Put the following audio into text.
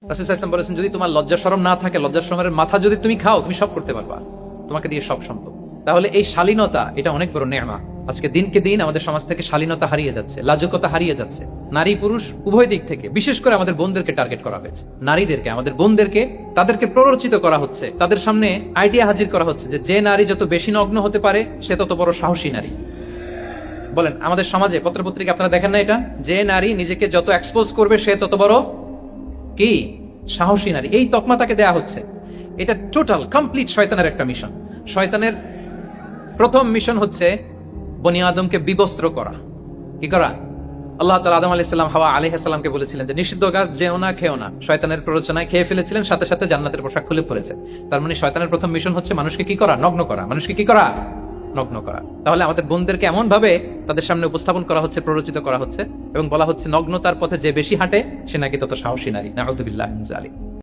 রাসূল সাল্লাল্লাহু আলাইহি ওয়াসাল্লাম বলেছেন, যদি তোমার লজ্জা শরম না থাকে, লজ্জা শরমের মাথা যদি তুমি খাও, তুমি সব করতে পারবা, তোমাকে দিয়ে সব সম্ভব। তাহলে এই শালীনতা, এটা অনেক বড় নেয়ামত। আজকে দিনকে দিন আমাদের সমাজ থেকে শালীনতা হারিয়ে যাচ্ছে, লাজুকতা হারিয়ে যাচ্ছে। নারী পুরুষ উভয় দিক থেকে, বিশেষ করে আমাদের বোনদেরকে টার্গেট করা হয়েছে। নারীদেরকে, আমাদের বোনদেরকে, তাদেরকে প্ররোচিত করা হচ্ছে, তাদের সামনে আইডিয়া হাজির করা হচ্ছে যে নারী যত বেশি নগ্ন হতে পারে, সে তত বড় সাহসী নারী। বলেন, আমাদের সমাজে পত্রপত্রিকা আপনারা দেখেন না এটা, যে নারী নিজেকে যত এক্সপোজ করবে সে তত বড় কি সাহসী নারী, এই তকমা তাকে দেয়া হচ্ছে। এটা টোটাল কমপ্লিট শয়তানের একটা মিশন। শয়তানের প্রথম মিশন হচ্ছে বনি আদমকে বিবস্ত্র করা। কি করা? আল্লাহ তাআলা আদম আলাইহিস সালাম, হাওয়া আলাইহিস সালামকে বলেছিলেন যে নিষিদ্ধ গাছ যেও না, খেও না। শয়তানের প্ররোচনায় খেয়ে ফেলেছিলেন, সাথে সাথে জান্নাতের পোশাক খুলে পড়েছে। তার মানে শয়তানের প্রথম মিশন হচ্ছে মানুষকে কি করা? নগ্ন করা। মানুষকে কি করা? নগ্ন করা। তাহলে আমাদের বোনদেরকে এমন ভাবে তাদের সামনে উপস্থাপন করা হচ্ছে, প্ররোচিত করা হচ্ছে এবং বলা হচ্ছে নগ্নতার পথে যে বেশি হাঁটে সে নাকি তত সাহসী নারী। নাউযুবিল্লাহি মিন যালিক।